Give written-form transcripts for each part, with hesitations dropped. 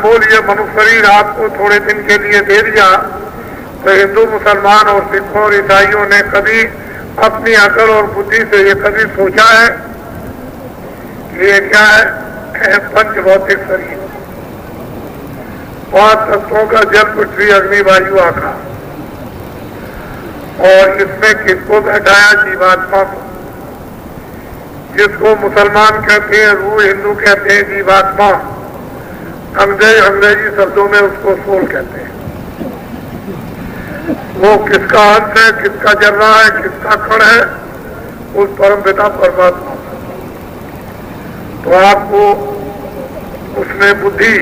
अनमोल ये मनुष्य शरीर आपको थोड़े दिन के लिए दे दिया, तो हिंदू मुसलमान और सिखों और ईसाइयों ने कभी अपनी अकल और बुद्धि से ये कभी सोचा है कि ये क्या है पंच भौतिक शरीर, 5 तत्वों का जल पृथ्वी अग्नि वायु आकाश, और इसमें किसको बैठाया? जीवात्मा को, जिसको मुसलमान कहते हैं रूह, हिंदू कहते हैं जीवात्मा, अंग्रेजी शब्दों में उसको सोल कहते हैं। वो किसका अंश है, किसका जर्रा है, किसका कण है? उस परम पिता परमात्मा। तो आपको उसमें बुद्धि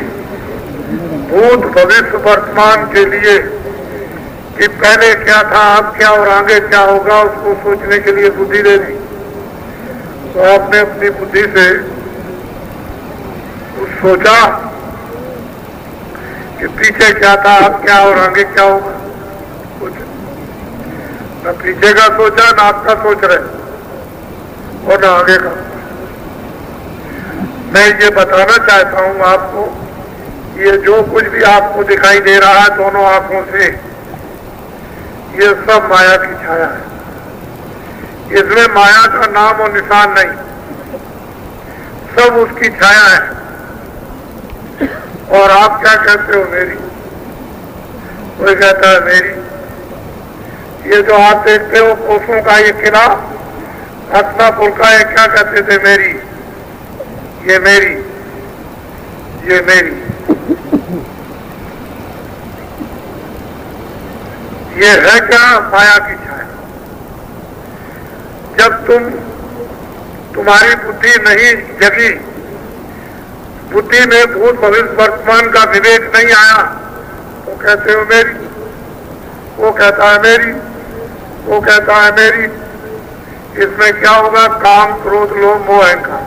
भूत भविष्य वर्तमान के लिए कि पहले क्या था, अब क्या और आगे क्या होगा, उसको सोचने के लिए बुद्धि दे दी। तो आपने अपनी बुद्धि से सोचा कि पीछे क्या था, अब क्या और आगे क्या होगा। कुछ न पीछे का सोचा, न आपका सोच रहे और न आगे का। मैं ये बताना चाहता हूं आपको, ये जो कुछ भी आपको दिखाई दे रहा है दोनों आंखों से, ये सब माया की छाया है। इसमें माया का नाम और निशान नहीं, सब उसकी छाया है। और आप क्या कहते हो? मेरी। कोई कहता है मेरी। ये जो आप देखते हो कोसों का ये किला, हसनापुर का, ये क्या कहते थे? मेरी, ये मेरी, ये मेरी। ये है क्या? माया की छाया। जब तुम्हारी बुद्धि नहीं जगी, बुद्धि में भूत भविष्य वर्तमान का विवेक नहीं आया, तो कहते हो मेरी। वो कहता है मेरी, वो कहता है मेरी। इसमें क्या होगा? काम, क्रोध, लोभ, मोह, अहंकार,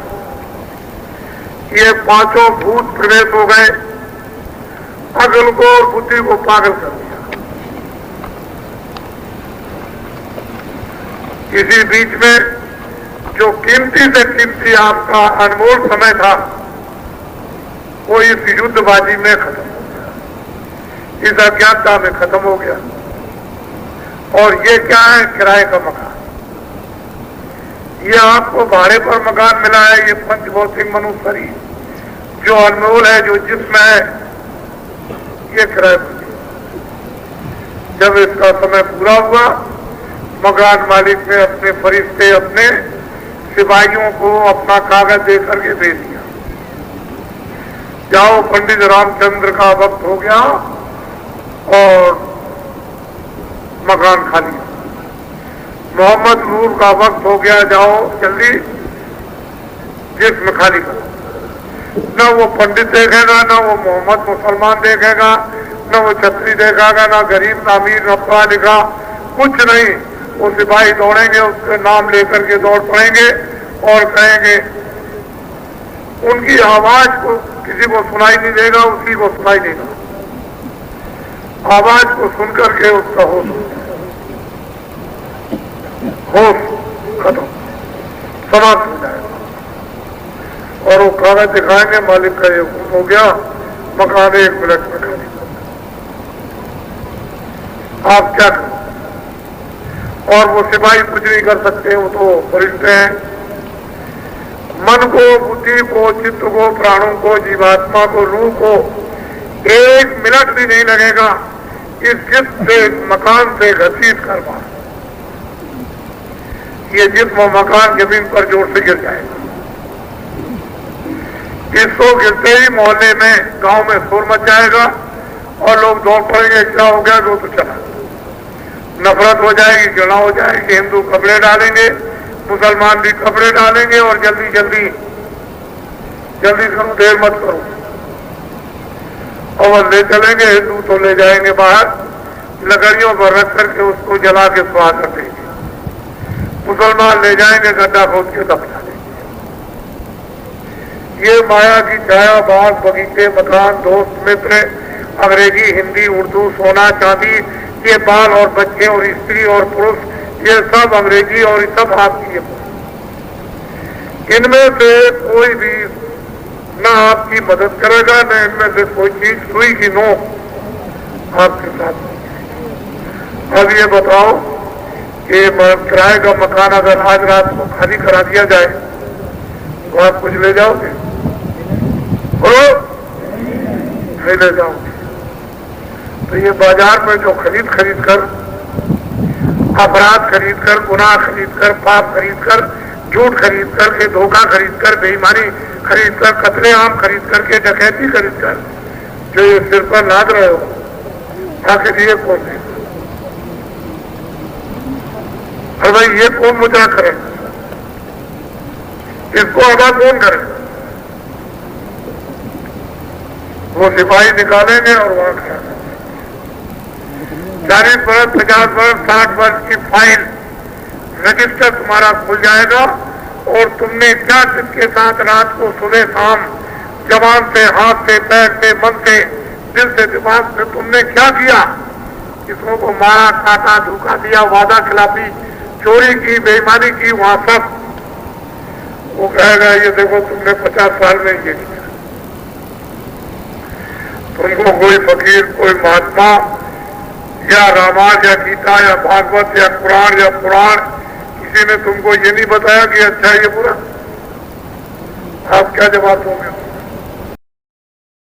ये 5 भूत प्रवेश हो गए, अकल को और बुद्धि को पागल कर दिया। इसी बीच में जो कीमती से कीमती आपका अनमोल समय था, वो इस युद्धबाजी में खत्म हो गया, इस अज्ञानता में खत्म हो गया। और ये क्या है? किराए का मकान। ये आपको भाड़े पर मकान मिला है, ये पंचभौतिक मनुष्य शरीर जो अनमोल है, जो जिस्म है, ये किराए पर। जब इसका समय पूरा हुआ, मकान मालिक ने अपने फरिश्ते, अपने सिपाहियों को अपना कागज दे करके दे दिया, जाओ पंडित रामचंद्र का वक्त हो गया और मकान खाली। मोहम्मद नूर का वक्त हो गया, जाओ जल्दी जिस्म खाली करो। न वो पंडित देखेगा, न वो मोहम्मद मुसलमान देखेगा, न वो छत्री देखेगा, न गरीब, न अमीर, न पढ़ा लिखा, कुछ नहीं। वो सिपाही दौड़ेंगे, उसके नाम लेकर के दौड़ पड़ेंगे और कहेंगे, उनकी आवाज को किसी को सुनाई नहीं देगा, उसी को सुनाई देगा। आवाज को सुनकर के उसका होश खत्म, समाप्त हो जाएगा। और वो कागज दिखाएंगे, मालिक का ये हुक्म हो गया, मकान 1 मिनट में खाली। आप क्या करें? और वो सिपाही कुछ नहीं कर सकते, वो तो फरिश्ते हैं। मन को, बुद्धि को, चित्त को, प्राणों को, जीवात्मा को, रूह को 1 मिनट भी नहीं लगेगा इस जिस्म से, मकान से घसीट कर पाए। ये जिस्म मकान जमीन पर जोर से गिर जाएगा। इसको गिरते ही मोहल्ले में, गांव में शोर मच जाएगा और लोग दौड़ पड़ेंगे, क्या हो गया? वो तो चला। नफरत हो जाएगी, घृणा हो जाएगी, हिंदू कपड़े डालेंगे, मुसलमान भी कपड़े डालेंगे और जल्दी जल्दी जल्दी करो, देर मत करो। और ले चलेंगे, हिंदू तो ले जाएंगे बाहर, लकड़ियों पर रख करके उसको जला के सुहा कर देंगे। मुसलमान ले जाएंगे, गड्ढा खोद के दफना देंगे। ये माया की छाया, बाग, बगीचे, मकान, दोस्त, मित्र, अंग्रेजी, हिंदी, उर्दू, सोना, चांदी, ये बाल और बच्चे और स्त्री और पुरुष, ये सब अंग्रेजी और सब आपकी। इनमें से कोई भी ना आपकी मदद करेगा, न इनमें से कोई चीज सुई की नोक आपके साथ। अब ये बताओ कि किराए का मकान अगर आज रात को खाली करा दिया जाए तो आप कुछ ले जाओगे? बोलो, नहीं ले जाओगे। तो ये बाजार में जो खरीद कर, अपराध खरीद कर, गुनाह खरीद कर, पाप खरीद कर, झूठ खरीद कर के, धोखा खरीद कर, बेईमानी खरीद कर, कत्लेआम खरीद करके, डकैती खरीद कर जो ये सिर पर लाद रहे हो, आखिर ये कौन है? और भाई ये कौन मुझा करे? इसको अदा कौन करे? वो सिपाही निकालेंगे और वहां खड़ा 40 वर्ष, 50 वर्ष, 60 वर्ष की फाइन रजिस्टर तुम्हारा खुल जाएगा और तुमने क्या जिसके साथ रात को सुबह शाम जबान से, हाथ से, पैर से, मन से, दिल से, दिमाग से तुमने क्या किया? किसों को मारा, काटा, धोखा दिया, वादा खिलाफी, चोरी की, बेईमानी की, वहां सब वो कहेगा ये देखो तुमने 50 साल में ये किया। तुमको कोई फकीर, कोई महात्मा या रामायण या गीता या भागवत या कुरान या पुराण किसी ने तुमको ये नहीं बताया कि अच्छा ये बुरा? आप क्या जवाब दोगे?